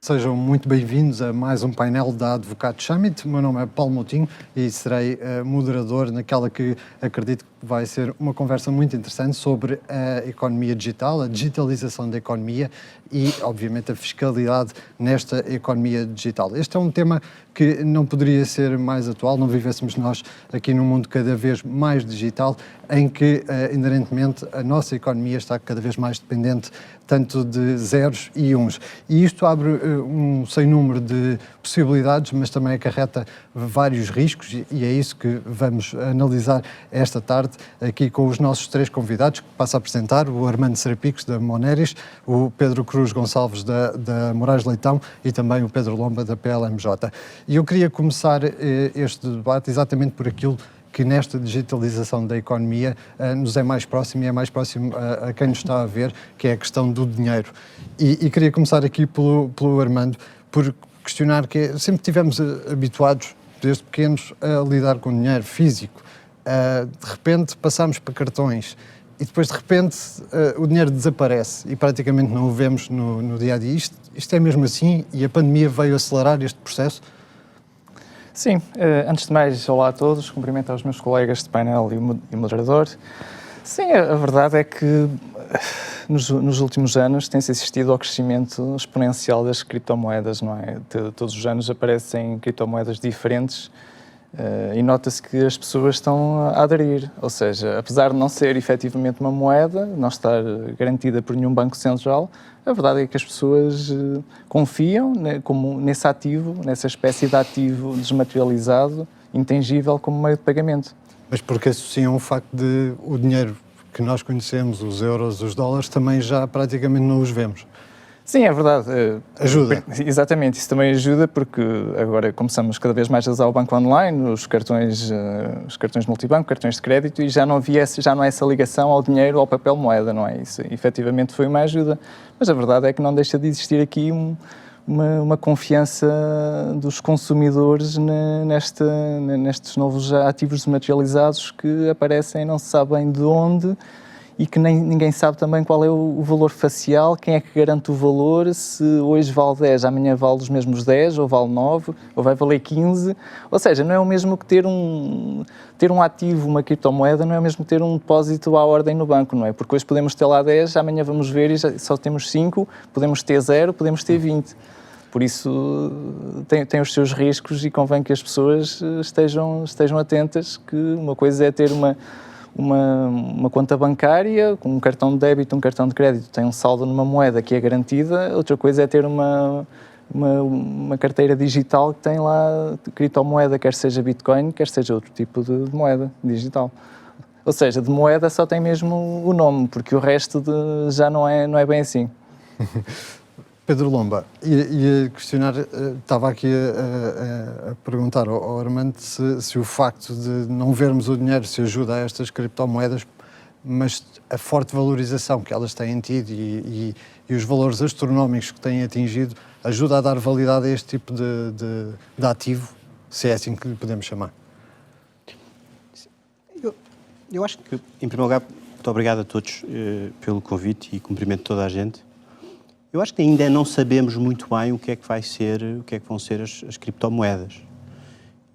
Sejam muito bem-vindos a mais um painel da Advocado Summit. O meu nome é Paulo Moutinho e serei moderador naquela que acredito que vai ser uma conversa muito interessante sobre a economia digital, a digitalização da economia e, obviamente, a fiscalidade nesta economia digital. Este é um tema que não poderia ser mais atual, não vivêssemos nós aqui num mundo cada vez mais digital, em que, inerentemente, a nossa economia está cada vez mais dependente tanto de zeros e uns. E isto abre um sem número de possibilidades, mas também acarreta vários riscos e é isso que vamos analisar esta tarde aqui com os nossos três convidados, que passo a apresentar: o Armando Serapicos, da Moneris, o Pedro Cruz Gonçalves, da Moraes Leitão, e também o Pedro Lomba, da PLMJ. E eu queria começar este debate exatamente por aquilo que nesta digitalização da economia nos é mais próximo e é mais próximo a quem nos está a ver, que é a questão do dinheiro. E queria começar aqui pelo Armando, por questionar que sempre tivemos habituados, desde pequenos, a lidar com dinheiro físico. De repente passamos para cartões e depois de repente o dinheiro desaparece e praticamente não o vemos no dia-a-dia. Isto é mesmo assim e a pandemia veio acelerar este processo? Sim, antes de mais, olá a todos, cumprimento aos meus colegas de painel e o moderador. Sim, a verdade é que nos últimos anos tem-se assistido ao crescimento exponencial das criptomoedas, não é? Todos os anos aparecem criptomoedas diferentes e nota-se que as pessoas estão a aderir, ou seja, apesar de não ser efetivamente uma moeda, não estar garantida por nenhum banco central, a verdade é que as pessoas confiam nesse ativo, nessa espécie de ativo desmaterializado, intangível, como meio de pagamento. Mas porque associam o facto de o dinheiro que nós conhecemos, os euros, os dólares, também já praticamente não os vemos? Sim, é verdade. Ajuda. Exatamente, isso também ajuda porque agora começamos cada vez mais a usar o banco online, os cartões multibanco, cartões de crédito, e já não há essa ligação ao dinheiro, ao papel moeda, não é? Isso efetivamente foi uma ajuda. Mas a verdade é que não deixa de existir aqui uma confiança dos consumidores nestes novos ativos desmaterializados que aparecem, não se sabe bem de onde, e que ninguém sabe também qual é o valor facial, quem é que garante o valor, se hoje vale 10, amanhã vale os mesmos 10, ou vale 9, ou vai valer 15. Ou seja, não é o mesmo que ter um ativo, uma criptomoeda, não é o mesmo que ter um depósito à ordem no banco, não é? Porque hoje podemos ter lá 10, amanhã vamos ver e só temos 5, podemos ter 0, podemos ter 20. Por isso tem os seus riscos e convém que as pessoas estejam atentas, que uma coisa é ter uma conta bancária, com um cartão de débito, um cartão de crédito, tem um saldo numa moeda que é garantida, outra coisa é ter uma carteira digital que tem lá criptomoeda, quer seja Bitcoin, quer seja outro tipo de moeda digital. Ou seja, de moeda só tem mesmo o nome, porque o resto já não é bem assim. Pedro Lomba, ia questionar, estava aqui a perguntar ao Armando se o facto de não vermos o dinheiro se ajuda a estas criptomoedas, mas a forte valorização que elas têm tido e os valores astronómicos que têm atingido ajuda a dar validade a este tipo de ativo, se é assim que lhe podemos chamar. Eu acho que, em primeiro lugar, muito obrigado a todos pelo convite e cumprimento toda a gente. Eu acho que ainda não sabemos muito bem o que é que vão ser as criptomoedas.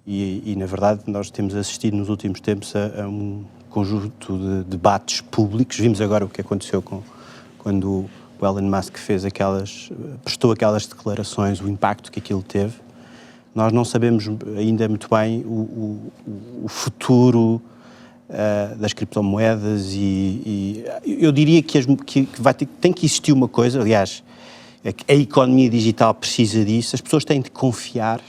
E, na verdade, nós temos assistido nos últimos tempos a um conjunto de debates públicos. Vimos agora o que aconteceu quando o Elon Musk prestou aquelas declarações, o impacto que aquilo teve. Nós não sabemos ainda muito bem o futuro das criptomoedas e eu diria que tem que existir uma coisa, aliás, a economia digital precisa disso, as pessoas têm de confiar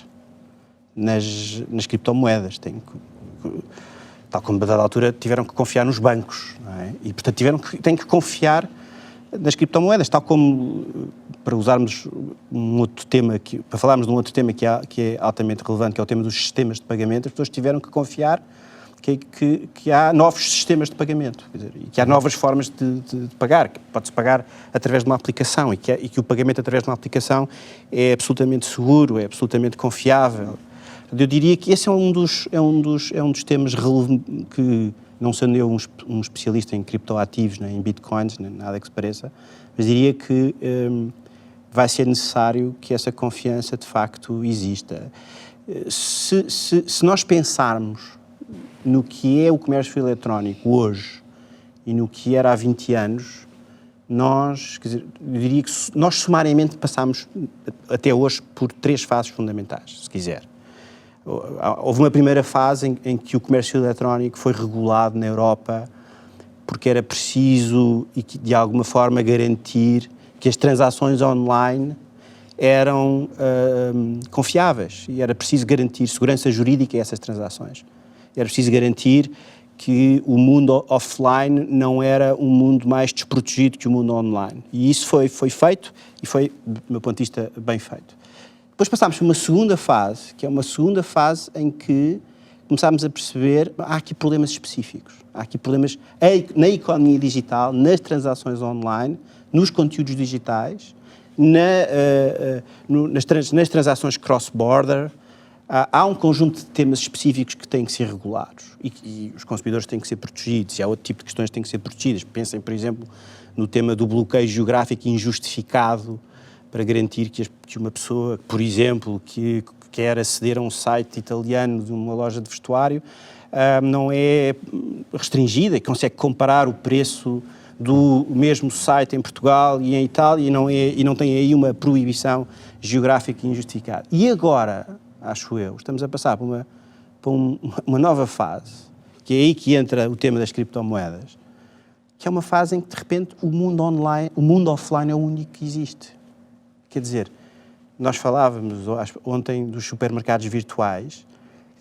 nas criptomoedas, tal como a dada altura tiveram que confiar nos bancos, não é? E portanto têm que confiar nas criptomoedas, tal como, para usarmos para falarmos de um outro tema que é altamente relevante, que é o tema dos sistemas de pagamento, as pessoas tiveram que confiar que há novos sistemas de pagamento, quer dizer, e que há novas formas de pagar, que pode-se pagar através de uma aplicação e que o pagamento através de uma aplicação é absolutamente seguro, é absolutamente confiável. Eu diria que esse é um dos temas que, não sendo eu um especialista em criptoativos, nem em bitcoins, nem nada que se pareça, mas diria que vai ser necessário que essa confiança de facto exista. Se nós pensarmos no que é o comércio eletrónico hoje e no que era há 20 anos, nós, quer dizer, eu diria que nós sumariamente passámos até hoje por 3 fases fundamentais, se quiser. Houve uma primeira fase em que o comércio eletrónico foi regulado na Europa porque era preciso e que, de alguma forma, garantir que as transações online eram confiáveis e era preciso garantir segurança jurídica a essas transações. Era preciso garantir que o mundo offline não era um mundo mais desprotegido que o mundo online. E isso foi feito e foi, do meu ponto de vista, bem feito. Depois passámos por uma segunda fase, que é uma segunda fase em que começámos a perceber que há aqui problemas específicos. Há aqui problemas na economia digital, nas transações online, nos conteúdos digitais, nas transações cross-border. Há um conjunto de temas específicos que têm que ser regulados e os consumidores têm que ser protegidos, e há outro tipo de questões que têm que ser protegidas. Pensem, por exemplo, no tema do bloqueio geográfico injustificado para garantir que uma pessoa, por exemplo, que quer aceder a um site italiano de uma loja de vestuário, não é restringida e consegue comparar o preço do mesmo site em Portugal e em Itália e não tem aí uma proibição geográfica injustificada. E agora, acho eu, estamos a passar por uma nova fase, que é aí que entra o tema das criptomoedas, que é uma fase em que, de repente, o mundo offline é o único que existe. Quer dizer, nós falávamos ontem dos supermercados virtuais.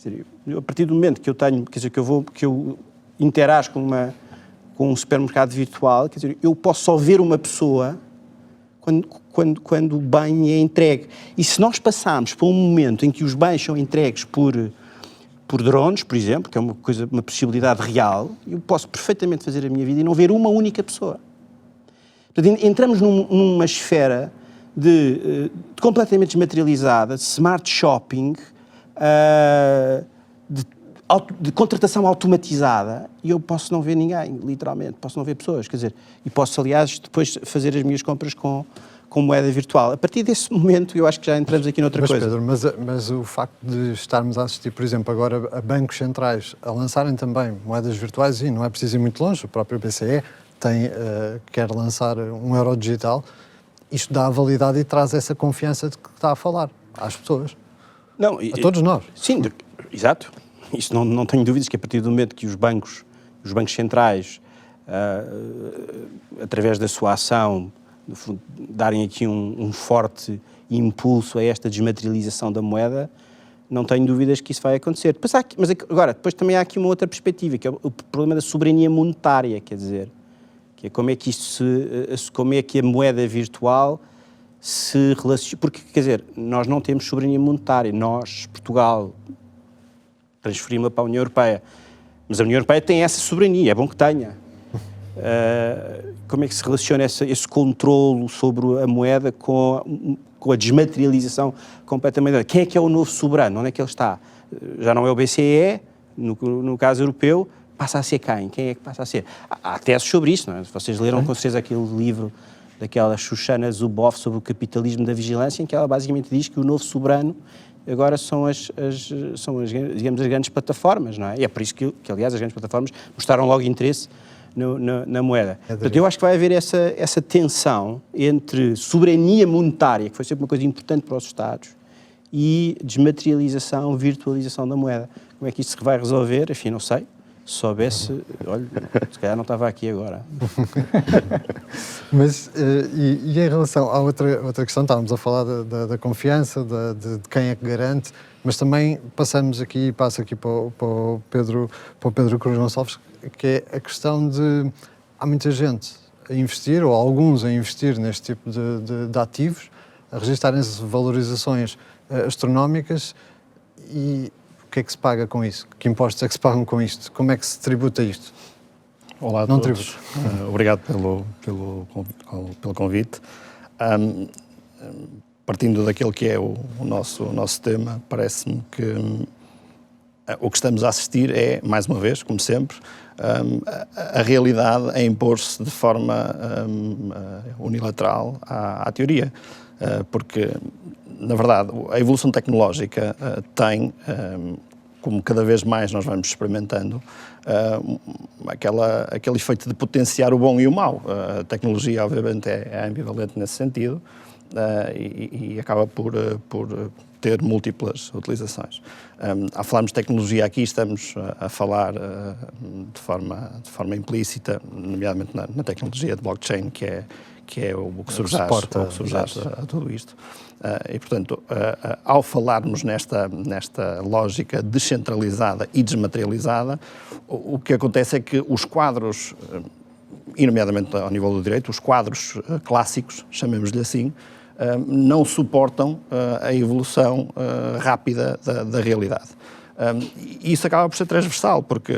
Quer dizer, a partir do momento que eu tenho, quer dizer, que eu interajo com um supermercado virtual, quer dizer, eu posso só ver uma pessoa quando o bem é entregue. E se nós passarmos por um momento em que os bens são entregues por drones, por exemplo, que é uma possibilidade real, eu posso perfeitamente fazer a minha vida e não ver uma única pessoa. Portanto, entramos numa esfera completamente desmaterializada, de smart shopping, de contratação automatizada, e eu posso não ver ninguém, literalmente, posso não ver pessoas, quer dizer, e posso, aliás, depois fazer as minhas compras com moeda virtual. A partir desse momento, eu acho que já entramos aqui noutra coisa. Pedro, mas o facto de estarmos a assistir, por exemplo, agora a bancos centrais a lançarem também moedas virtuais, e não é preciso ir muito longe, o próprio BCE quer lançar um euro digital, isto dá a validade e traz essa confiança de que está a falar às pessoas, a todos nós. Sim, exato. Isso não tenho dúvidas que a partir do momento que os bancos centrais, através da sua ação, darem aqui um forte impulso a esta desmaterialização da moeda, não tenho dúvidas que isso vai acontecer. Depois também há aqui uma outra perspectiva, que é o problema da soberania monetária, quer dizer, que é como é que a moeda virtual se relaciona... Porque, quer dizer, nós não temos soberania monetária. Nós, Portugal, transferimos-la para a União Europeia. Mas a União Europeia tem essa soberania, é bom que tenha. Como é que se relaciona esse controlo sobre a moeda com a desmaterialização completamente? Quem é que é o novo soberano? Onde é que ele está? Já não é o BCE, no caso europeu, passa a ser quem? Quem é que passa a ser? Há teses sobre isso, não é? Vocês leram com certeza aquele livro daquela Shoshana Zuboff sobre o capitalismo da vigilância, em que ela basicamente diz que o novo soberano agora são digamos, as grandes plataformas, não é? E é por isso que aliás, as grandes plataformas mostraram logo interesse na moeda. Portanto, eu acho que vai haver essa tensão entre soberania monetária, que foi sempre uma coisa importante para os Estados, e desmaterialização, virtualização da moeda. Como é que isso se vai resolver? Enfim, não sei. Se soubesse, olha, se calhar não estava aqui agora. Mas, e em relação à outra questão, estávamos a falar da confiança, de quem é que garante, mas também passo aqui para o Pedro Cruz Gonçalves, que é a questão de, há muita gente a investir, ou alguns a investir neste tipo de ativos, a registarem-se valorizações astronómicas, e o que é que se paga com isso? Que impostos é que se pagam com isto? Como é que se tributa isto? Olá a não todos. Obrigado pelo convite. Partindo daquele que é o nosso tema, parece-me que o que estamos a assistir é, mais uma vez, como sempre, a realidade a impor-se de forma unilateral à teoria. porque, na verdade, a evolução tecnológica tem, como cada vez mais nós vamos experimentando, aquele efeito de potenciar o bom e o mau. A tecnologia, obviamente, é ambivalente nesse sentido e acaba por ter múltiplas utilizações. Ao falarmos de tecnologia aqui, estamos a falar de forma implícita, nomeadamente na tecnologia de blockchain, que é o que subjaz a tudo isto. E, portanto, ao falarmos nesta lógica descentralizada e desmaterializada, o que acontece é que os quadros, e nomeadamente ao nível do direito, os quadros clássicos, chamemos-lhe assim, não suportam a evolução rápida da realidade. E isso acaba por ser transversal, porque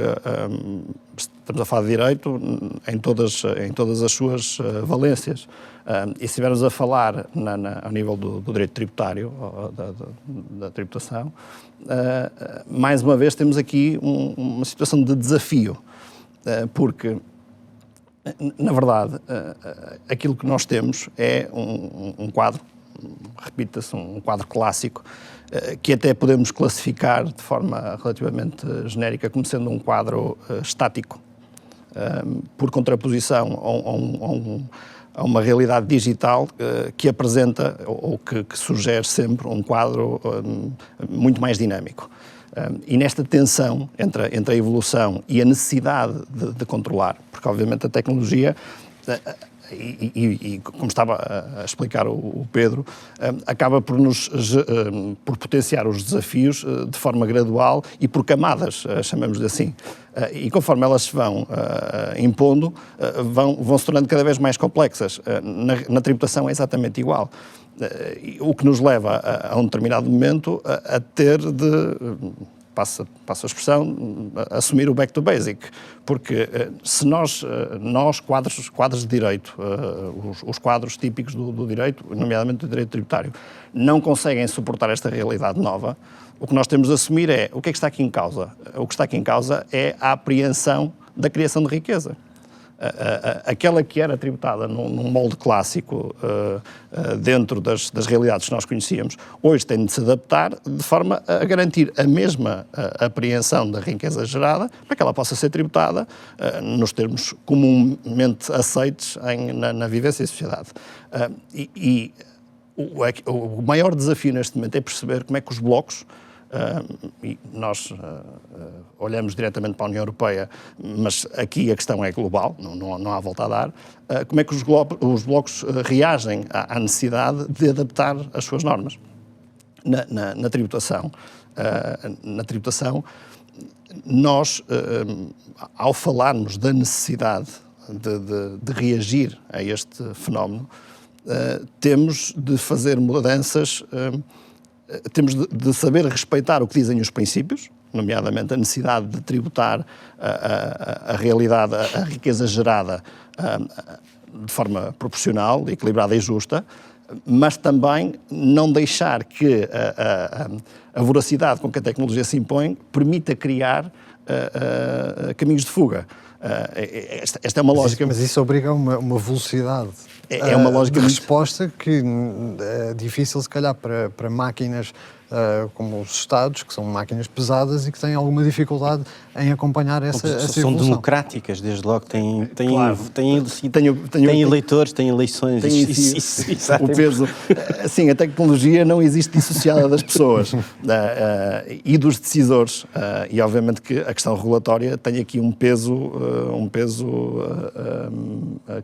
estamos a falar de direito em todas as suas valências. E se estivermos a falar ao nível do direito tributário, da tributação, mais uma vez temos aqui uma situação de desafio, porque, na verdade, aquilo que nós temos é um quadro, repita-se, um quadro clássico, que até podemos classificar de forma relativamente genérica como sendo um quadro estático, por contraposição a uma realidade digital que apresenta ou que sugere sempre um quadro muito mais dinâmico. E nesta tensão entre a evolução e a necessidade de controlar, porque obviamente a tecnologia, e como estava a explicar o Pedro, acaba por por potenciar os desafios de forma gradual e por camadas, chamamos-lhe assim. E conforme elas se vão impondo, vão se tornando cada vez mais complexas. Na tributação é exatamente igual. O que nos leva a um determinado momento a ter de, passa a expressão, assumir o back to basic, porque se nós quadros de direito, os quadros típicos do direito, nomeadamente do direito tributário, não conseguem suportar esta realidade nova, o que nós temos de assumir é o que está aqui em causa. O que está aqui em causa é a apreensão da criação de riqueza. Aquela que era tributada num molde clássico dentro das realidades que nós conhecíamos, hoje tem de se adaptar de forma a garantir a mesma apreensão da riqueza gerada para que ela possa ser tributada nos termos comumente aceitos na vivência em sociedade. O maior desafio neste momento é perceber como é que os blocos, e nós olhamos diretamente para a União Europeia, mas aqui a questão é global, não há volta a dar, como é que os blocos reagem à necessidade de adaptar as suas normas. Na tributação, nós, ao falarmos da necessidade de reagir a este fenómeno, temos de fazer mudanças. Temos de saber respeitar o que dizem os princípios, nomeadamente a necessidade de tributar a realidade, a riqueza gerada de forma proporcional, equilibrada e justa, mas também não deixar que a voracidade com que a tecnologia se impõe permita criar caminhos de fuga. Esta é uma lógica... Mas isso obriga a uma velocidade. É uma lógica de resposta que é difícil, se calhar, para máquinas como os Estados, que são máquinas pesadas e que têm alguma dificuldade em acompanhar essa evolução. São democráticas, desde logo, têm Tenho eleitores, têm eleições. O peso. Sim, a tecnologia não existe dissociada das pessoas e dos decisores. E obviamente que a questão regulatória tem aqui um peso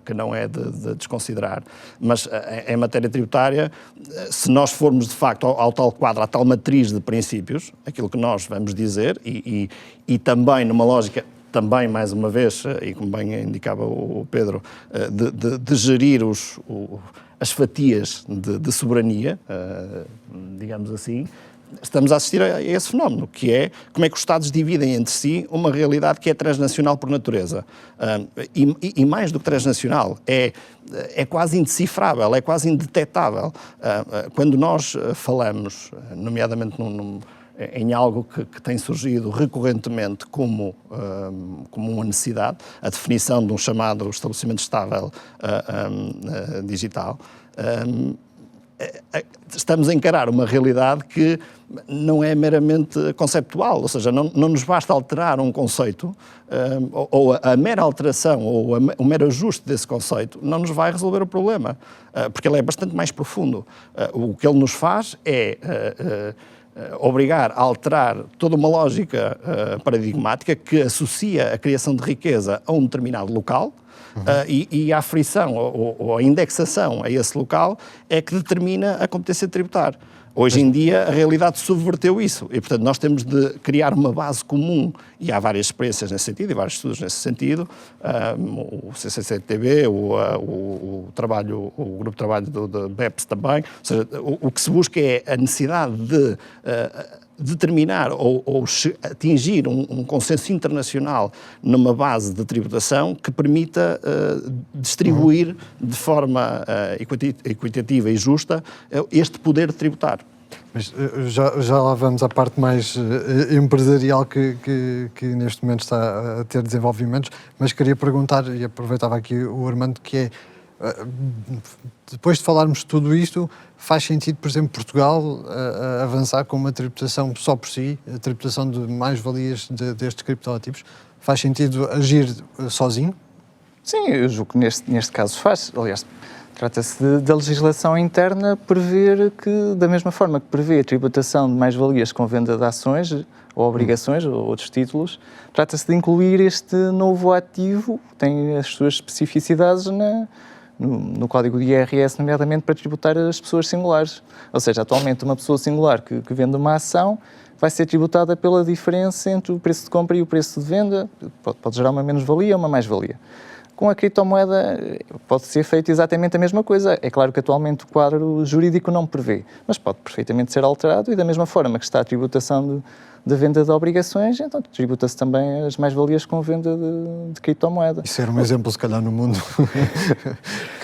que não é de desconsiderar. Mas em matéria tributária, se nós formos de facto ao tal quadro, à tal matriz de princípios, aquilo que nós vamos dizer, e também numa lógica, também mais uma vez, e como bem indicava o Pedro, de gerir as fatias de soberania, digamos assim, estamos a assistir a esse fenómeno, que é como é que os Estados dividem entre si uma realidade que é transnacional por natureza. E mais do que transnacional, é quase indecifrável, é quase indetectável. Quando nós falamos, nomeadamente em algo que tem surgido recorrentemente como uma necessidade, a definição de um chamado estabelecimento estável digital, estamos a encarar uma realidade que não é meramente conceptual, ou seja, não nos basta alterar um conceito, ou a mera alteração, ou o mero ajuste desse conceito, não nos vai resolver o problema, porque ele é bastante mais profundo. O que ele nos faz é obrigar a alterar toda uma lógica paradigmática que associa a criação de riqueza a um determinado local, e a aferição ou a indexação a esse local é que determina a competência de tributar. Hoje em dia, a realidade subverteu isso e, portanto, nós temos de criar uma base comum, e há várias experiências nesse sentido e vários estudos nesse sentido, o CCCTB, o grupo de trabalho do BEPS também, ou seja, o que se busca é a necessidade de determinar ou atingir um consenso internacional numa base de tributação que permita distribuir de forma equitativa e justa este poder de tributar. Mas já lá vamos à parte mais empresarial que neste momento está a ter desenvolvimentos, mas queria perguntar, e aproveitava aqui o Armando, que é, depois de falarmos de tudo isto, faz sentido, por exemplo, Portugal avançar com uma tributação só por si, a tributação de mais-valias destes criptoativos? Faz sentido agir sozinho? Sim, eu julgo que neste caso faz. Aliás, trata-se da legislação interna prever que, da mesma forma que prevê a tributação de mais-valias com venda de ações ou obrigações ou outros títulos, trata-se de incluir este novo ativo, que tem as suas especificidades no código de IRS, nomeadamente para tributar as pessoas singulares. Ou seja, atualmente uma pessoa singular que vende uma ação vai ser tributada pela diferença entre o preço de compra e o preço de venda, pode gerar uma menos-valia ou uma mais-valia. Com a criptomoeda pode ser feito exatamente a mesma coisa. É claro que atualmente o quadro jurídico não prevê, mas pode perfeitamente ser alterado e da mesma forma que está a tributação da venda de obrigações, então tributa-se também as mais-valias com venda de criptomoeda. Isso era um exemplo, se calhar, no mundo.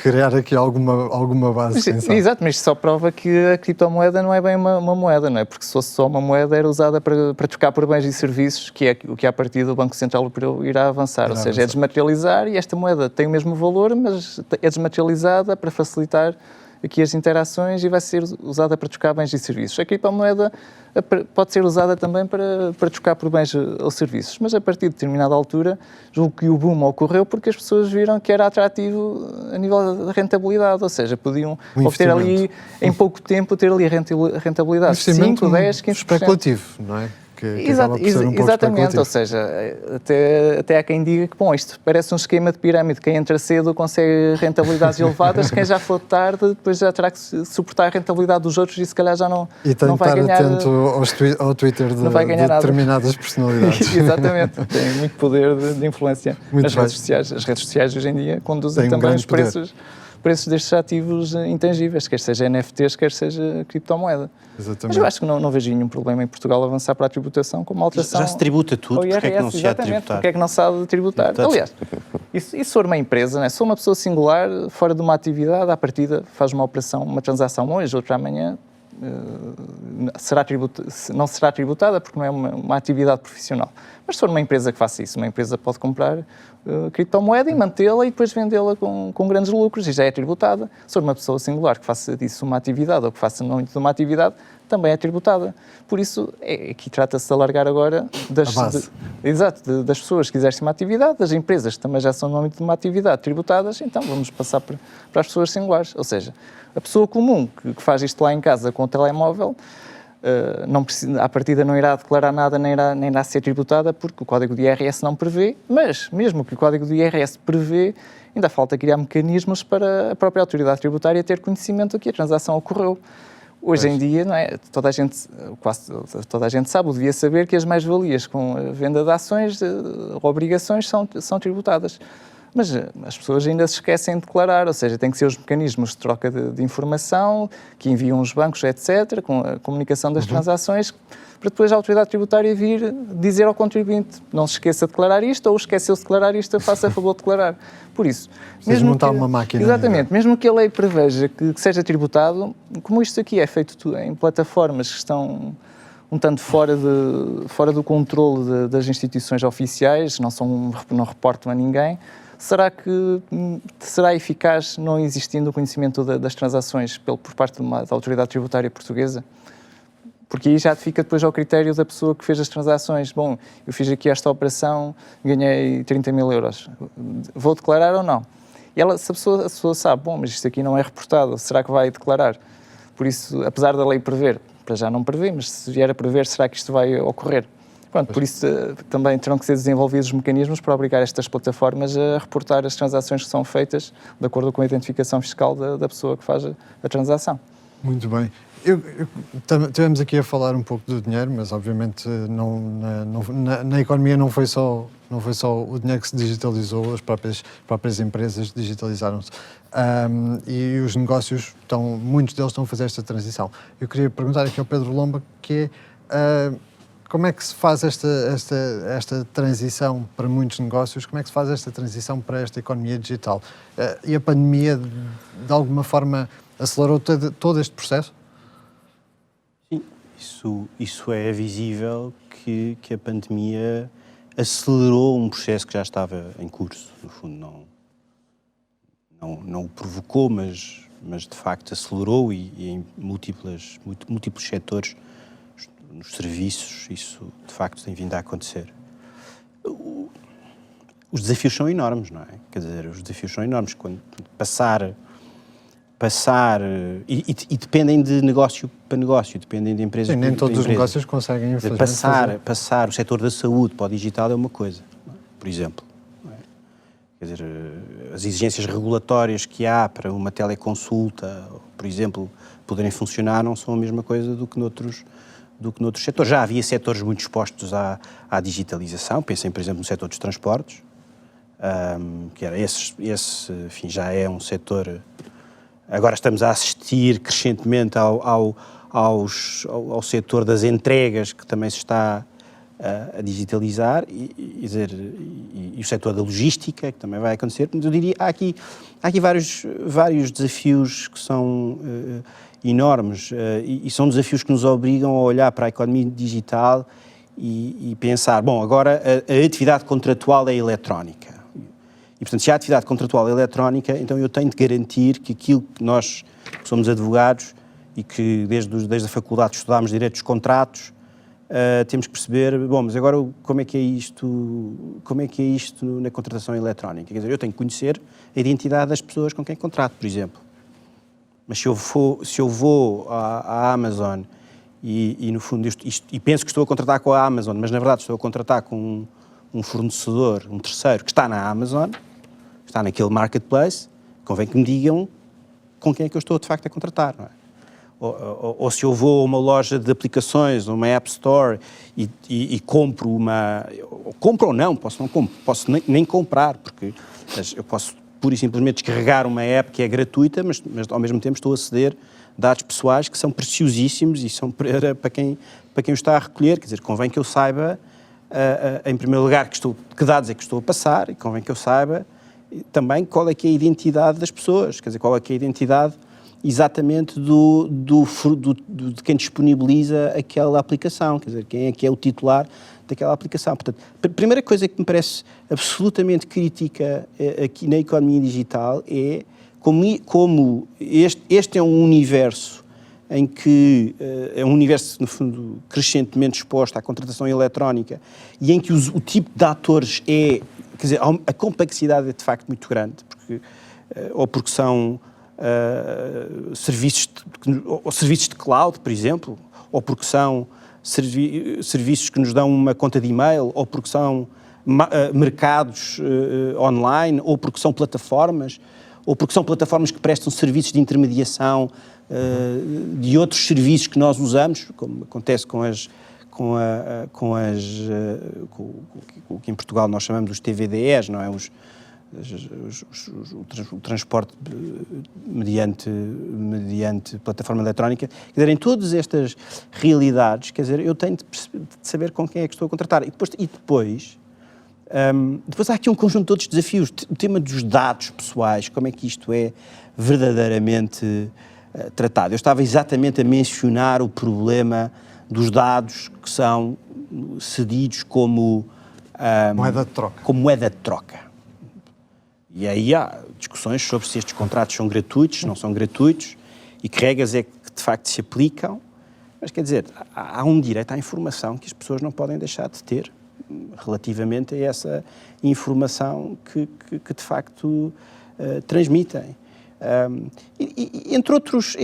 Criar aqui alguma base sensacional. Exato, mas só prova que a criptomoeda não é bem uma moeda, não é? Porque se fosse só uma moeda era usada para trocar por bens e serviços, que é o que a partir do Banco Central Europeu irá avançar. Ou seja, é desmaterializar e esta moeda tem o mesmo valor, mas é desmaterializada para facilitar aqui as interações e vai ser usada para trocar bens e serviços. A criptomoeda pode ser usada também para trocar por bens ou serviços, mas a partir de determinada altura, julgo que o boom ocorreu porque as pessoas viram que era atrativo a nível de rentabilidade, ou seja, podiam obter ali, em pouco tempo, ter ali a rentabilidade de 5, 10, 15%. Especulativo, não é? Que acaba por ser um pouco exatamente, ou seja, até há quem diga que, bom, isto parece um esquema de pirâmide, quem entra cedo consegue rentabilidades elevadas, quem já for tarde depois já terá que suportar a rentabilidade dos outros e se calhar já não vai ganhar... E tem de estar atento ao Twitter de determinadas personalidades. Exatamente, tem muito poder de influência nas redes sociais. As redes sociais hoje em dia conduzem também os preços destes ativos intangíveis, quer seja NFTs, quer seja criptomoeda. Exatamente. Mas eu acho que não vejo nenhum problema em Portugal avançar para a tributação como alteração. Já se tributa tudo, porque é que não se há de tributar? Porque é que não se há de tributar? Aliás, e se for uma empresa, né? Se for uma pessoa singular, fora de uma atividade, à partida faz uma operação, uma transação hoje, outra amanhã, não será tributada porque não é uma atividade profissional. Mas se for uma empresa que faça isso, uma empresa pode comprar criptomoeda e mantê-la e depois vendê-la com grandes lucros e já é tributada. Se for uma pessoa singular que faça disso uma atividade ou que faça não de uma atividade, também é tributada. Por isso, aqui trata-se de alargar agora das pessoas que exercem uma atividade, das empresas que também já são no âmbito de uma atividade tributadas, então vamos passar para as pessoas singulares. Ou seja, a pessoa comum que faz isto lá em casa com o telemóvel, à partida não irá declarar nada nem irá ser tributada porque o Código de IRS não prevê, mas mesmo que o Código de IRS prevê, ainda falta criar mecanismos para a própria autoridade tributária ter conhecimento de que a transação ocorreu. Hoje em dia, não é? Quase toda a gente sabe, ou devia saber, que as mais-valias com a venda de ações ou obrigações são tributadas. Mas as pessoas ainda se esquecem de declarar, ou seja, tem que ser os mecanismos de troca de informação que enviam os bancos, etc., com a comunicação das transações, para depois a autoridade tributária vir dizer ao contribuinte: não se esqueça de declarar isto, ou esqueceu-se de declarar isto, faça a favor de declarar. Por isso, mesmo montar uma máquina. Exatamente, mesmo que a lei preveja que seja tributado, como isto aqui é feito em plataformas que estão um tanto fora do controle das instituições oficiais, não reportam a ninguém, será que será eficaz não existindo o conhecimento das transações por parte da autoridade tributária portuguesa? Porque aí já fica depois ao critério da pessoa que fez as transações. Bom, eu fiz aqui esta operação, ganhei 30 mil euros. Vou declarar ou não? E se a pessoa sabe, bom, mas isto aqui não é reportado, será que vai declarar? Por isso, apesar da lei prever, para já não prevê, mas se vier a prever, será que isto vai ocorrer? Pronto, por isso também terão que ser desenvolvidos mecanismos para obrigar estas plataformas a reportar as transações que são feitas de acordo com a identificação fiscal da pessoa que faz a transação. Muito bem. Tivemos aqui a falar um pouco do dinheiro, mas obviamente na economia não foi só o dinheiro que se digitalizou, as próprias empresas digitalizaram-se. E os negócios, muitos deles estão a fazer esta transição. Eu queria perguntar aqui ao Pedro Lomba, que é, como é que se faz esta transição para muitos negócios, como é que se faz esta transição para esta economia digital? E a pandemia, de alguma forma, acelerou todo este processo? Sim, isso é visível que a pandemia acelerou um processo que já estava em curso. No fundo, não o provocou, mas de facto acelerou e em múltiplos setores, nos serviços, isso de facto tem vindo a acontecer. Os desafios são enormes, não é? Quer dizer, os desafios são enormes. Quando passar e dependem de negócio para negócio, dependem de empresas. Sim, nem todos os negócios conseguem, infelizmente, passar o setor da saúde para o digital é uma coisa, por exemplo. Não é? Quer dizer, as exigências regulatórias que há para uma teleconsulta, por exemplo, poderem funcionar não são a mesma coisa do que noutros setores. Já havia setores muito expostos à digitalização, pensem, por exemplo, no setor dos transportes, que era enfim, já é um setor. Agora estamos a assistir crescentemente ao setor das entregas, que também se está a digitalizar, e o setor da logística, que também vai acontecer. Mas eu diria, há aqui vários desafios que são enormes, e são desafios que nos obrigam a olhar para a economia digital e pensar, bom, agora a atividade contratual é eletrónica. E, portanto, se há atividade contratual eletrónica, então eu tenho de garantir que aquilo que nós, que somos advogados e que desde a faculdade estudámos direito dos contratos, temos que perceber, bom, mas agora como é que é isto na contratação eletrónica? Quer dizer, eu tenho que conhecer a identidade das pessoas com quem contrato, por exemplo. Mas se eu vou à Amazon e no fundo, e penso que estou a contratar com a Amazon, mas na verdade estou a contratar com um fornecedor, um terceiro, que está na Amazon, está naquele marketplace, convém que me digam com quem é que eu estou de facto a contratar, não é? Ou se eu vou a uma loja de aplicações, uma App Store, e compro compro ou não, posso nem comprar, porque eu posso pura e simplesmente descarregar uma app que é gratuita, mas ao mesmo tempo estou a ceder dados pessoais que são preciosíssimos e são para quem o está a recolher. Quer dizer, convém que eu saiba, em primeiro lugar, que dados é que estou a passar, e convém que eu saiba também qual é que é a identidade das pessoas, quer dizer, qual é que é a identidade exatamente de quem disponibiliza aquela aplicação, quer dizer, quem é que é o titular daquela aplicação. Portanto, a primeira coisa que me parece absolutamente crítica aqui na economia digital é como este é um universo em que é um universo, no fundo, crescentemente exposto à contratação eletrónica e em que o tipo de atores quer dizer, a complexidade é de facto muito grande, porque são serviços de cloud, por exemplo, ou porque são serviços que nos dão uma conta de e-mail, ou porque são mercados online, ou porque são plataformas que prestam serviços de intermediação de outros serviços que nós usamos, como acontece com o que em Portugal nós chamamos dos TVDEs, não é? O transporte mediante plataforma eletrónica. Quer dizer, em todas estas realidades, quer dizer, eu tenho de saber com quem é que estou a contratar. E depois há aqui um conjunto de outros desafios. O tema dos dados pessoais, como é que isto é verdadeiramente tratado. Eu estava exatamente a mencionar o problema dos dados que são cedidos como moeda de troca. Como moeda de troca. E aí há discussões sobre se estes contratos são gratuitos, não são gratuitos, e que regras é que de facto se aplicam. Mas quer dizer, há um direito à informação que as pessoas não podem deixar de ter relativamente a essa informação que de facto transmitem. Entre outros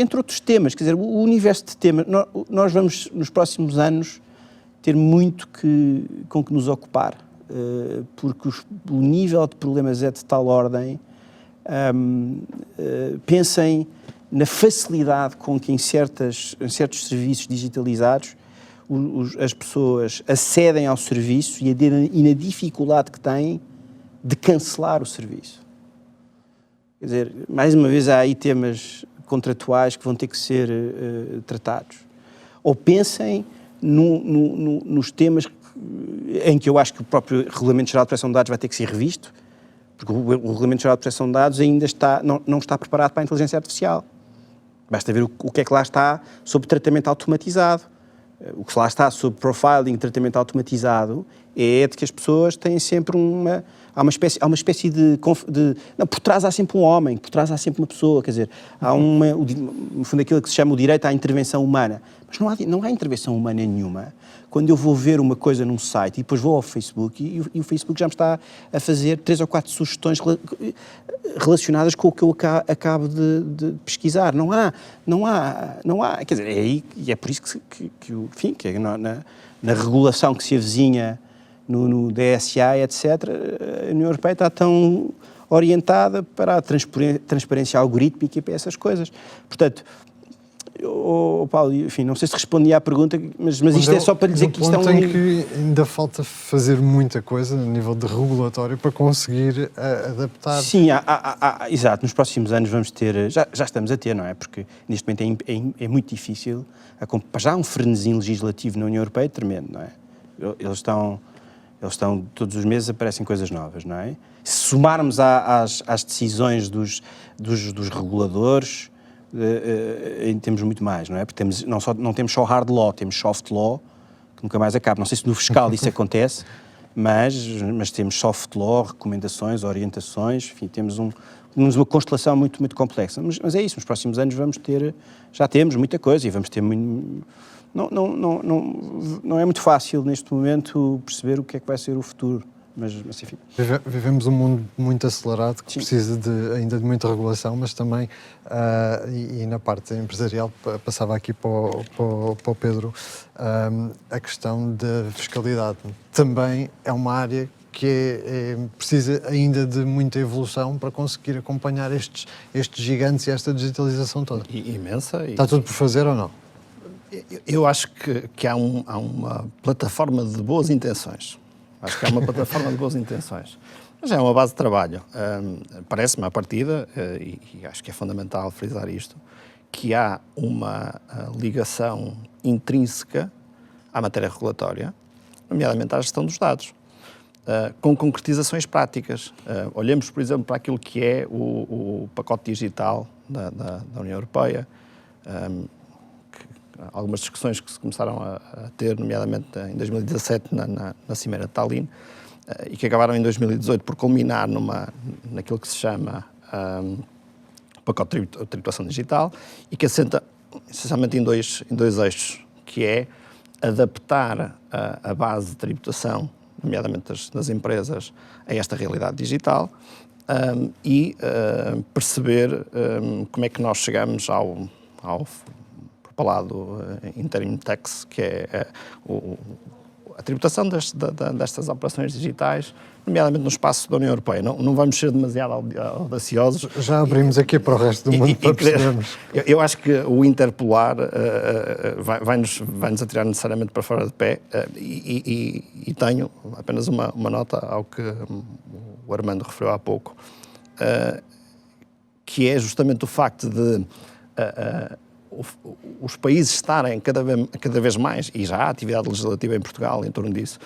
temas, quer dizer, o universo de temas, nós vamos nos próximos anos ter muito com que nos ocupar, porque o nível de problemas é de tal ordem. Pensem na facilidade com que em certos serviços digitalizados as pessoas acedem ao serviço e na dificuldade que têm de cancelar o serviço. Quer dizer, mais uma vez há aí temas contratuais que vão ter que ser tratados. Ou pensem nos temas em que eu acho que o próprio Regulamento Geral de Proteção de Dados vai ter que ser revisto, porque o Regulamento Geral de Proteção de Dados ainda não está preparado para a inteligência artificial. Basta ver o que é que lá está sobre tratamento automatizado. O que lá está sobre profiling, tratamento automatizado, é de que as pessoas têm sempre há uma espécie de não, por trás há sempre um homem, por trás há sempre uma pessoa, quer dizer, no fundo aquilo que se chama o direito à intervenção humana. Mas não há intervenção humana nenhuma quando eu vou ver uma coisa num site e depois vou ao Facebook e o Facebook já me está a fazer 3 ou 4 sugestões relacionadas com o que eu acabo de pesquisar. Não há, quer dizer, é aí, e é por isso que na regulação que se avizinha no DSA, etc., a União Europeia está tão orientada para a transparência algorítmica e para essas coisas. Portanto, Paulo, enfim, não sei se respondi à pergunta, mas isto é só para dizer que isto é em que ainda falta fazer muita coisa a nível de regulatório para conseguir adaptar. Sim, exato. Nos próximos anos vamos ter, já estamos a ter, não é? Porque neste momento é muito difícil. Já há um frenesim legislativo na União Europeia tremendo, não é? Eles estão todos os meses aparecem coisas novas, não é? Se somarmos às decisões dos reguladores, temos muito mais, não é? Porque não temos só hard law, temos soft law, que nunca mais acaba. Não sei se no fiscal isso acontece, mas temos soft law, recomendações, orientações, enfim, temos uma constelação muito, muito complexa. Mas é isso, nos próximos anos já temos muita coisa e vamos ter muito... Não é muito fácil neste momento perceber o que é que vai ser o futuro. Mas enfim. Vivemos um mundo muito acelerado que Sim. precisa ainda de muita regulação, mas também, e na parte empresarial, passava aqui para o Pedro, a questão da fiscalidade. Também é uma área que precisa ainda de muita evolução para conseguir acompanhar estes gigantes e esta digitalização toda. Imensa. Está tudo por fazer ou não? Eu acho que há uma plataforma de boas intenções. Acho que há uma plataforma de boas intenções. Mas é uma base de trabalho. Parece-me à partida, e acho que é fundamental frisar isto, que há uma ligação intrínseca à matéria regulatória, nomeadamente à gestão dos dados, com concretizações práticas. Olhemos, por exemplo, para aquilo que é o pacote digital da União Europeia, algumas discussões que se começaram a ter, nomeadamente em 2017 na Cimeira de Tallinn, e que acabaram em 2018 por culminar naquilo que se chama pacote de tributação digital, e que assenta essencialmente em dois eixos, que é adaptar a base de tributação, nomeadamente das empresas, a esta realidade digital, e perceber como é que nós chegamos ao propalado interim tax, que é a tributação destas operações digitais, nomeadamente no espaço da União Europeia. Não vamos ser demasiado audaciosos. Já abrimos aqui para o resto do mundo para percebermos. Eu acho que o interpolar vai-nos atirar necessariamente para fora de pé, e tenho apenas uma nota ao que o Armando referiu há pouco, que é justamente o facto de os países estarem cada vez mais, e já há atividade legislativa em Portugal em torno disso,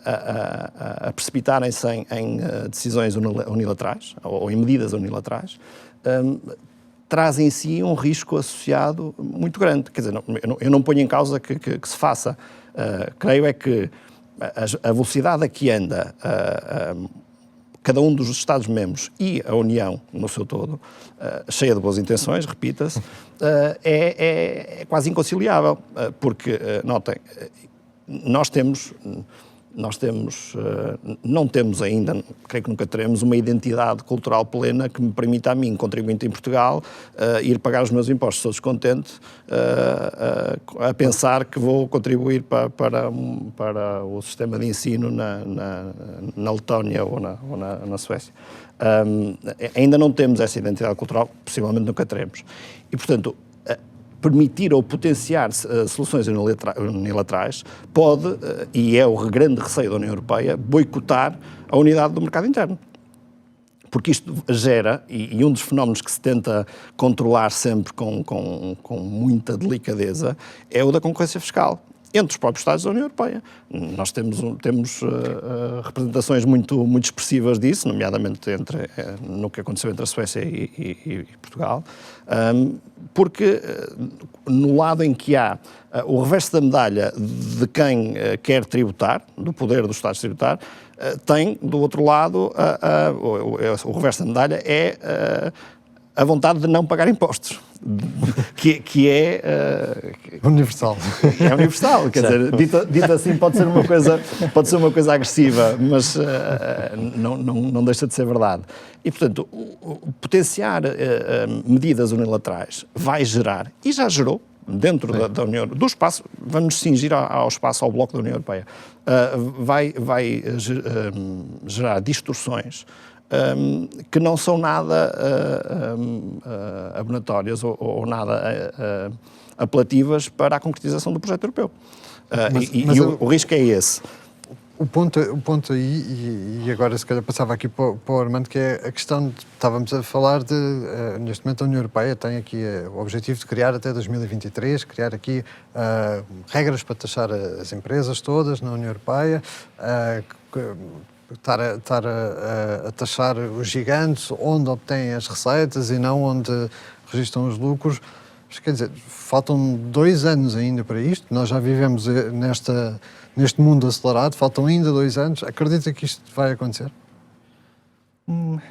a precipitarem-se em decisões unilaterais ou em medidas unilaterais, trazem em si um risco associado muito grande. Quer dizer, eu não ponho em causa que se faça. Creio é que a velocidade a que anda cada um dos Estados-membros e a União no seu todo, cheia de boas intenções, repita-se, é quase inconciliável, porque, notem, não temos ainda, creio que nunca teremos, uma identidade cultural plena que me permita a mim, contribuinte em Portugal, ir pagar os meus impostos todos contente, a pensar que vou contribuir para o sistema de ensino na Letónia ou na Suécia. Ainda não temos essa identidade cultural, possivelmente nunca teremos. E, portanto, permitir ou potenciar soluções unilaterais pode, e é o grande receio da União Europeia, boicotar a unidade do mercado interno. Porque isto gera, e um dos fenómenos que se tenta controlar sempre com muita delicadeza, é o da concorrência fiscal entre os próprios Estados da União Europeia. Nós temos representações muito expressivas disso, nomeadamente no que aconteceu entre a Suécia e Portugal, porque no lado em que há o reverso da medalha de quem quer tributar, do poder dos Estados tributar, tem, do outro lado, o reverso da medalha é a vontade de não pagar impostos, que é... universal. É universal, quer dizer, dito assim pode ser uma coisa agressiva, mas não deixa de ser verdade. E, portanto, potenciar medidas unilaterais vai gerar, e já gerou, dentro da União, do espaço, vamos cingir ao espaço, ao bloco da União Europeia, vai gerar distorções que não são nada abonatórias ou nada apelativas para a concretização do projeto europeu. O risco é esse. O ponto aí, e agora se calhar passava aqui para o Armando, que é a questão de, estávamos a falar de, neste momento a União Europeia tem aqui o objetivo de criar até 2023, criar aqui regras para taxar as empresas todas na União Europeia, estar a taxar os gigantes onde obtêm as receitas e não onde registram os lucros. Mas, quer dizer, faltam 2 anos ainda para isto, nós já vivemos neste mundo acelerado, faltam ainda 2 anos. Acredita que isto vai acontecer?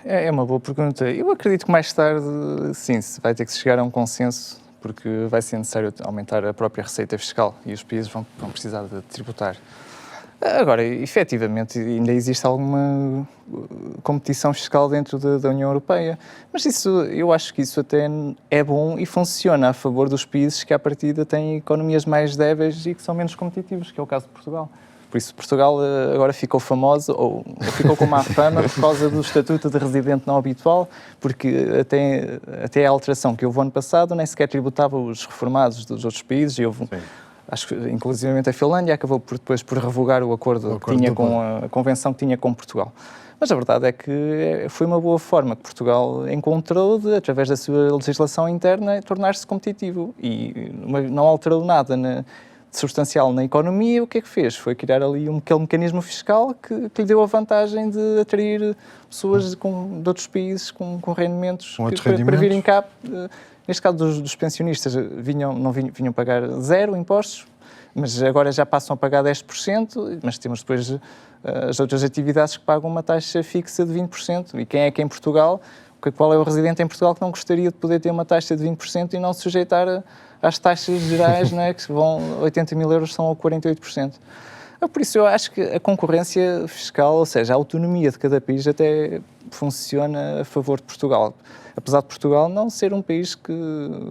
É uma boa pergunta. Eu acredito que mais tarde, sim, vai ter que se chegar a um consenso, porque vai ser necessário aumentar a própria receita fiscal e os países vão precisar de tributar. Agora, efetivamente, ainda existe alguma competição fiscal dentro da União Europeia, mas eu acho que isso até é bom e funciona a favor dos países que, à partida, têm economias mais débeis e que são menos competitivos, que é o caso de Portugal. Por isso, Portugal agora ficou famoso, ou ficou com má fama, por causa do estatuto de residente não habitual, porque até a alteração que houve ano passado nem sequer tributava os reformados dos outros países, e houve... Acho que, inclusivamente, a Finlândia acabou depois por revogar o acordo que tinha com a convenção que tinha com Portugal. Mas a verdade é que foi uma boa forma que Portugal encontrou de, através da sua legislação interna, tornar-se competitivo. E não alterou nada de substancial na economia. O que é que fez? Foi criar ali aquele mecanismo fiscal que lhe deu a vantagem de atrair pessoas de outros países com rendimentos para virem cá. Neste caso dos pensionistas, vinham pagar 0 impostos, mas agora já passam a pagar 10%, mas temos depois as outras atividades que pagam uma taxa fixa de 20%. E quem é que em Portugal, qual é o residente em Portugal que não gostaria de poder ter uma taxa de 20% e não se sujeitar às taxas gerais, não é, que vão 80 mil euros, são a 48%. Por isso eu acho que a concorrência fiscal, ou seja, a autonomia de cada país até funciona a favor de Portugal. Apesar de Portugal não ser um país que...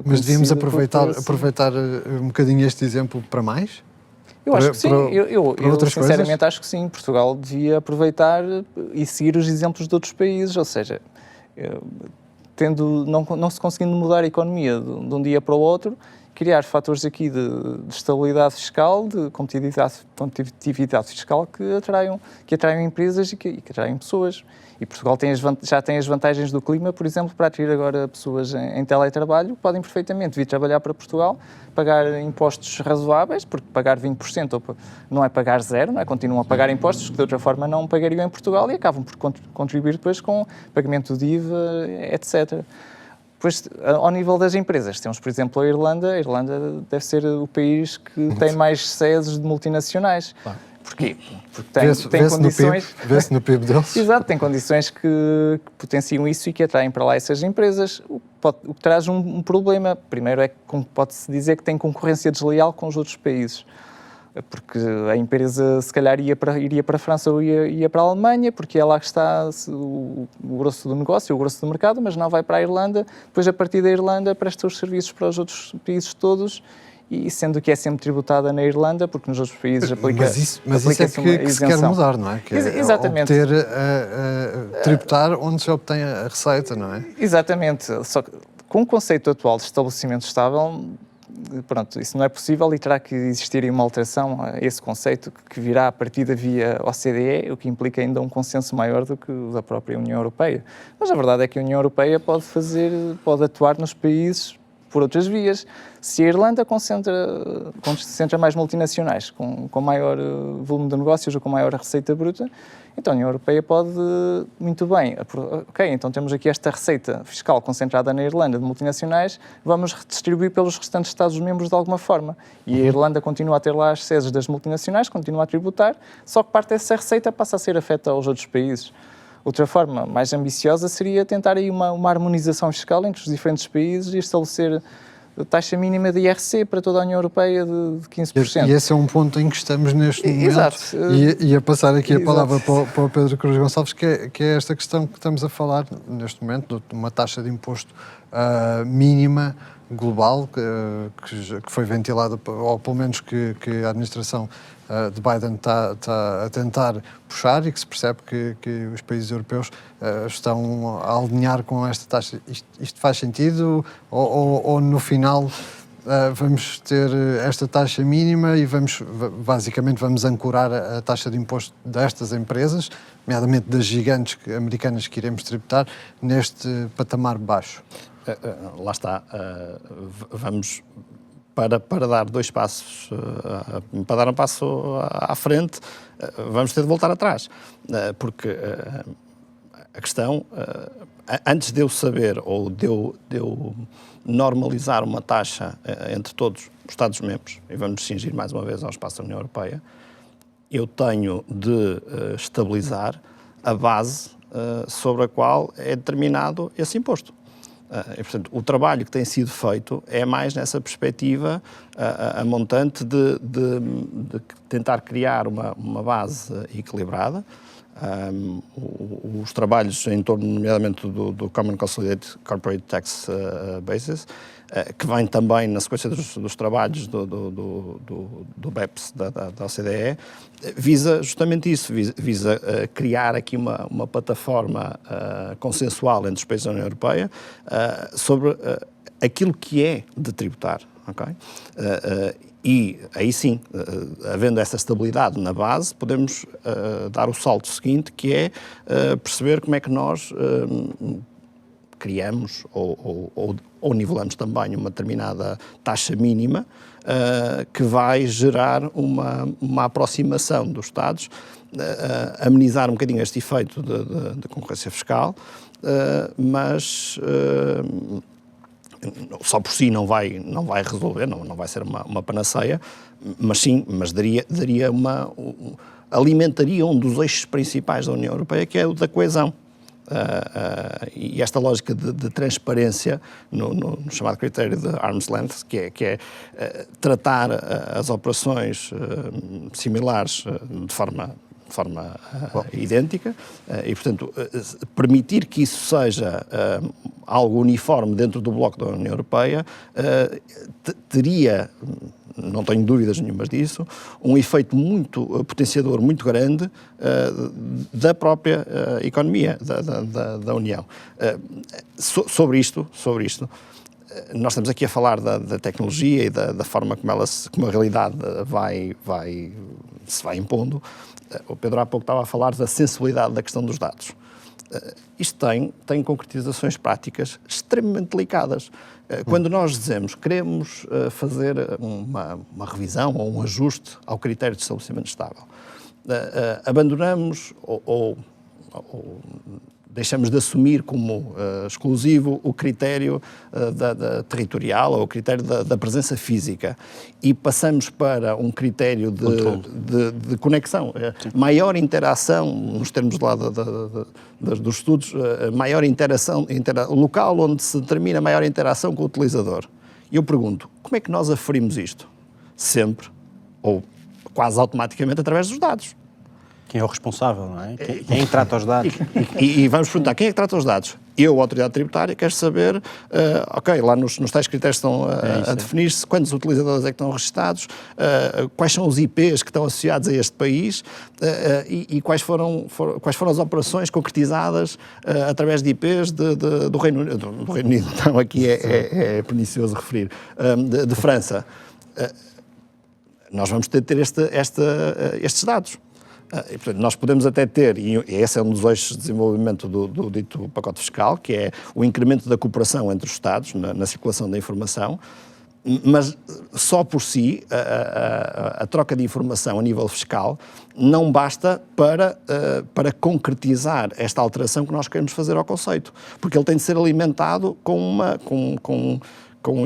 Mas devíamos aproveitar um bocadinho este exemplo para mais? Eu acho que sim. Eu sinceramente acho que sim. Portugal devia aproveitar e seguir os exemplos de outros países, ou seja, não se conseguindo mudar a economia de um dia para o outro, criar fatores aqui de estabilidade fiscal, de competitividade fiscal que atraiam empresas e que atraiam pessoas. E Portugal já tem as vantagens do clima, por exemplo, para atrair agora pessoas em teletrabalho, podem perfeitamente vir trabalhar para Portugal, pagar impostos razoáveis, porque pagar 20% não é pagar 0, não é? Continuam a pagar impostos que de outra forma não pagariam em Portugal e acabam por contribuir depois com pagamento de IVA, etc. Depois, ao nível das empresas, temos, por exemplo, a Irlanda. A Irlanda deve ser o país que tem mais sedes de multinacionais. Porquê? Porque tem condições... Vê-se no PIB deles. Exato, tem condições que potenciam isso e que atraem para lá essas empresas, o que traz um problema. Primeiro é que pode-se dizer que tem concorrência desleal com os outros países, porque a empresa se calhar iria para a França ou ia para a Alemanha, porque é lá que está o grosso do negócio, o grosso do mercado, mas não vai para a Irlanda, depois a partir da Irlanda presta os serviços para os outros países todos, e sendo que é sempre tributada na Irlanda, porque nos outros países aplica-se mas isso é que se quer mudar, não é? Que exatamente. É obter, tributar onde se obtém a receita, não é? Exatamente. Só que com o conceito atual de estabelecimento estável, pronto, isso não é possível e terá que existir uma alteração a esse conceito que virá a partir da via OCDE, o que implica ainda um consenso maior do que o da própria União Europeia. Mas a verdade é que a União Europeia pode atuar nos países por outras vias. Se a Irlanda concentra mais multinacionais com maior volume de negócios ou com maior receita bruta, então a União Europeia pode muito bem, ok, então temos aqui esta receita fiscal concentrada na Irlanda de multinacionais, vamos redistribuir pelos restantes Estados-membros de alguma forma. E a Irlanda continua a ter lá as sedes das multinacionais, continua a tributar, só que parte dessa receita passa a ser afeta aos outros países. Outra forma mais ambiciosa seria tentar aí uma harmonização fiscal entre os diferentes países e estabelecer a taxa mínima de IRC para toda a União Europeia de 15%. E esse é um ponto em que estamos neste momento. Exato. E a passar aqui a palavra para o Pedro Cruz Gonçalves, que é esta questão que estamos a falar neste momento, de uma taxa de imposto mínima global, que foi ventilada, ou pelo menos que a administração de Biden está a tentar puxar e que se percebe que os países europeus estão a alinhar com esta taxa. Isto faz sentido? Ou no final vamos ter esta taxa mínima e basicamente vamos ancorar a taxa de imposto destas empresas, nomeadamente das gigantes americanas que iremos tributar, neste patamar baixo? Lá está. Vamos... Para dar dois passos, para dar um passo à frente, vamos ter de voltar atrás. Porque a questão, antes de eu saber ou de eu normalizar uma taxa entre todos os Estados-membros, e vamos cingir mais uma vez ao espaço da União Europeia, eu tenho de estabilizar a base sobre a qual é determinado esse imposto. E, portanto, o trabalho que tem sido feito é mais nessa perspectiva a montante de tentar criar uma base equilibrada. Os trabalhos em torno, nomeadamente, do Common Consolidated Corporate Tax Basis, que vem também na sequência dos trabalhos do BEPS, da OCDE, visa justamente isso, visa criar aqui uma plataforma consensual entre os países da União Europeia sobre aquilo que é de tributar, ok? E aí sim, havendo essa estabilidade na base, podemos dar o salto seguinte, que é perceber como é que nós criamos ou nivelamos também uma determinada taxa mínima que vai gerar uma aproximação dos Estados, amenizar um bocadinho este efeito de concorrência fiscal, mas só por si não vai resolver, não vai ser uma panaceia, mas daria alimentaria um dos eixos principais da União Europeia, que é o da coesão. E esta lógica de transparência no chamado critério de arm's length, que é tratar as operações similares de forma idêntica e, portanto, permitir que isso seja algo uniforme dentro do bloco da União Europeia teria, não tenho dúvidas nenhumas disso, um efeito muito potenciador, muito grande da própria economia da União. Sobre isto, nós estamos aqui a falar da tecnologia e da forma como a realidade se vai impondo. O Pedro há pouco estava a falar da sensibilidade da questão dos dados. Isto tem concretizações práticas extremamente delicadas. Quando nós dizemos que queremos fazer uma revisão ou um ajuste ao critério de estabelecimento estável, abandonamos ou deixamos de assumir como exclusivo o critério da territorial ou o critério da presença física e passamos para um critério de conexão. Maior interação, nos termos lá dos estudos, maior interação, local onde se determina maior interação com o utilizador. E eu pergunto, como é que nós aferimos isto? Sempre, ou quase automaticamente, através dos dados. Quem é o responsável, não é? Quem trata os dados? E vamos perguntar, quem é que trata os dados? Eu, autoridade tributária, quero saber, lá nos tais critérios estão a definir-se quantos utilizadores é que estão registados, quais são os IPs que estão associados a este país e quais foram as operações concretizadas através de IPs do Reino Unido. Do Reino Unido, não, aqui é pernicioso referir, de França. Nós vamos ter estes dados. E, portanto, nós podemos até ter, e esse é um dos eixos de desenvolvimento do dito pacote fiscal, que é o incremento da cooperação entre os Estados na circulação da informação, mas só por si a troca de informação a nível fiscal não basta para concretizar esta alteração que nós queremos fazer ao conceito, porque ele tem de ser alimentado com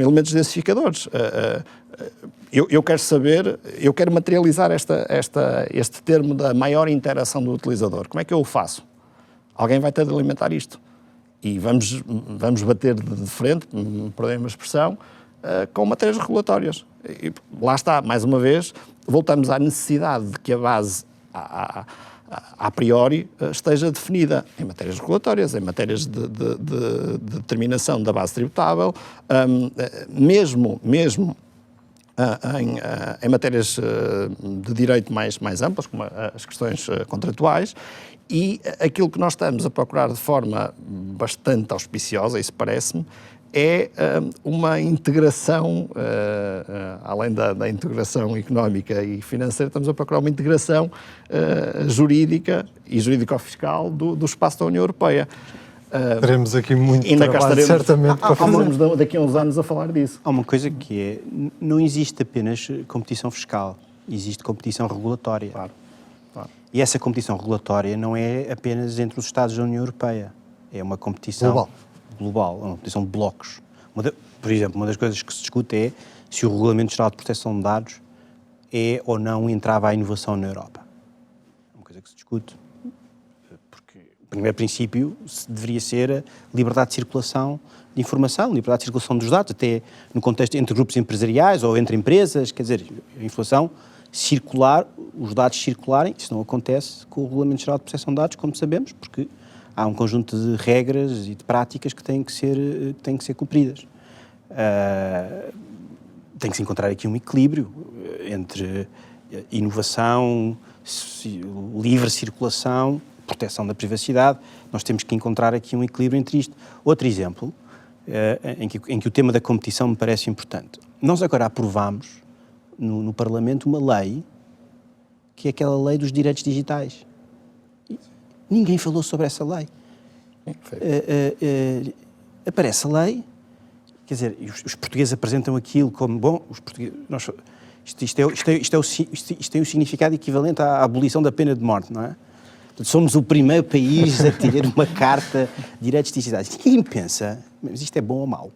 elementos densificadores. Eu quero saber, eu quero materializar este termo da maior interação do utilizador. Como é que eu o faço? Alguém vai ter de alimentar isto. E vamos bater de frente, perdoem uma expressão, com matérias regulatórias. E lá está, mais uma vez, voltamos à necessidade de que a base, a priori, esteja definida em matérias regulatórias, em matérias de determinação da base tributável, mesmo em matérias de direito mais amplas, como as questões contratuais, e aquilo que nós estamos a procurar de forma bastante auspiciosa, isso parece-me, é uma integração, além da integração económica e financeira, estamos a procurar uma integração jurídica e jurídico-fiscal do espaço da União Europeia. Teremos aqui muito trabalho, certamente, para fazer. Estamos daqui a uns anos a falar disso. Há uma coisa que é, não existe apenas competição fiscal, existe competição regulatória. Claro. E essa competição regulatória não é apenas entre os Estados da União Europeia, é uma competição global, uma competição de blocos. Por exemplo, uma das coisas que se discute é se o Regulamento Geral de Proteção de Dados é ou não entrava à inovação na Europa. É uma coisa que se discute. O primeiro princípio deveria ser a liberdade de circulação de informação, liberdade de circulação dos dados, até no contexto entre grupos empresariais ou entre empresas, quer dizer, a informação circular, os dados circularem, isso não acontece com o Regulamento Geral de Proteção de Dados, como sabemos, porque há um conjunto de regras e de práticas que têm que ser cumpridas. Tem que se encontrar aqui um equilíbrio entre inovação, livre circulação, proteção da privacidade. Nós temos que encontrar aqui um equilíbrio entre isto. Outro exemplo, em que o tema da competição me parece importante. Nós agora aprovamos no Parlamento uma lei, que é aquela lei dos direitos digitais. Ninguém falou sobre essa lei. Aparece a lei, quer dizer, os portugueses apresentam aquilo como, bom, os portugueses, isto tem o significado equivalente à abolição da pena de morte, não é? Somos o primeiro país a ter uma carta de direitos digitais. Ninguém pensa, mas isto é bom ou mau?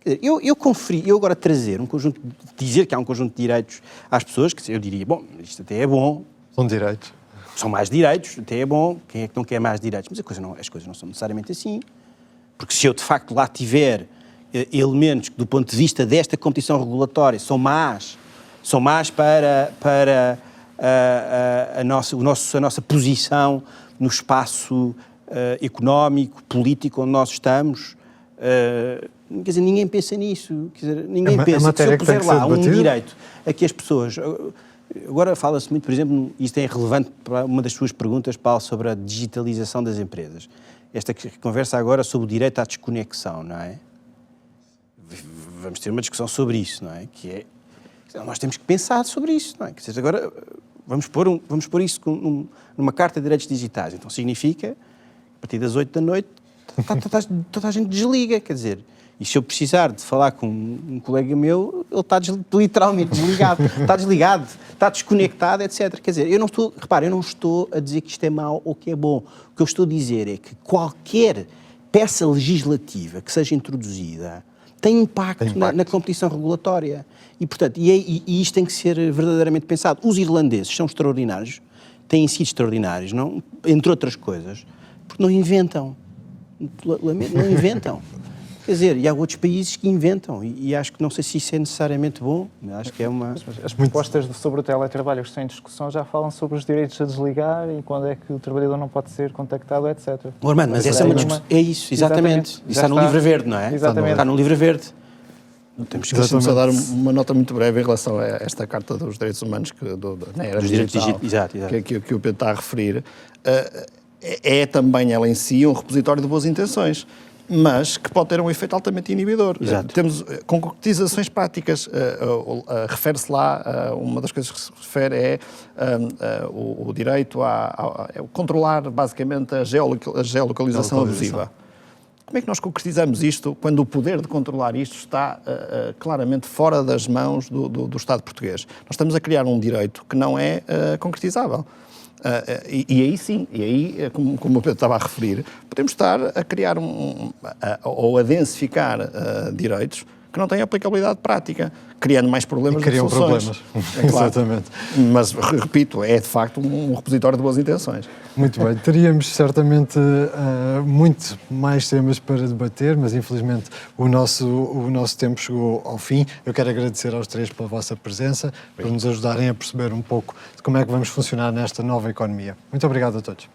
Quer dizer, eu agora trazer um conjunto, dizer que há um conjunto de direitos às pessoas, que eu diria, bom, isto até é bom. São direitos. São mais direitos, até é bom. Quem é que não quer mais direitos? Mas as coisas não são necessariamente assim. Porque se eu, de facto, lá tiver elementos que, do ponto de vista desta competição regulatória, são más para a nossa posição no espaço económico, político onde nós estamos. Quer dizer, ninguém pensa nisso. Quer dizer, ninguém pensa que se eu puser lá um direito a que as pessoas... Agora fala-se muito, por exemplo, isto é relevante para uma das suas perguntas, Paulo, sobre a digitalização das empresas. Esta conversa agora sobre o direito à desconexão, não é? Vamos ter uma discussão sobre isso, não é? Que é... Nós temos que pensar sobre isso, não é? Quer dizer, agora vamos pôr isso numa carta de direitos digitais. Então significa, a partir das 8 da noite, toda a gente desliga, quer dizer, E se eu precisar de falar com um colega meu, ele está literalmente desligado, está desligado, está desconectado, etc. Quer dizer, eu não estou a dizer que isto é mau ou que é bom. O que eu estou a dizer é que qualquer peça legislativa que seja introduzida tem impacto. Na competição regulatória. E, portanto, e isto tem que ser verdadeiramente pensado. Os irlandeses são extraordinários, têm sido extraordinários, não? Entre outras coisas, porque não inventam. Não inventam. Quer dizer, e há outros países que inventam, e acho que não sei se isso é necessariamente bom, acho que é uma... As propostas sobre o teletrabalho que estão em discussão já falam sobre os direitos a desligar e quando é que o trabalhador não pode ser contactado, etc. Armando, mas essa é uma discussão... É isso, exatamente. Isso está no livro verde, não é? Exatamente. Está no livro verde. Deixa-me só dar uma nota muito breve em relação a esta Carta dos Direitos Humanos, na era dos direitos digital, exato. que o Pedro está a referir. É também ela em si um repositório de boas intenções, mas que pode ter um efeito altamente inibidor. Exato. Temos concretizações práticas. Refere-se lá, uma das coisas que se refere é o direito a controlar basicamente a geolocalização abusiva. Como é que nós concretizamos isto quando o poder de controlar isto está claramente fora das mãos do Estado português? Nós estamos a criar um direito que não é concretizável. E aí sim, como o Pedro estava a referir, podemos estar a criar ou a densificar direitos que não têm aplicabilidade prática, criando mais problemas do que soluções. É claro. Exatamente. Mas, repito, é de facto um repositório de boas intenções. Muito bem, teríamos certamente muito mais temas para debater, mas infelizmente o nosso tempo chegou ao fim. Eu quero agradecer aos três pela vossa presença, por nos ajudarem a perceber um pouco de como é que vamos funcionar nesta nova economia. Muito obrigado a todos.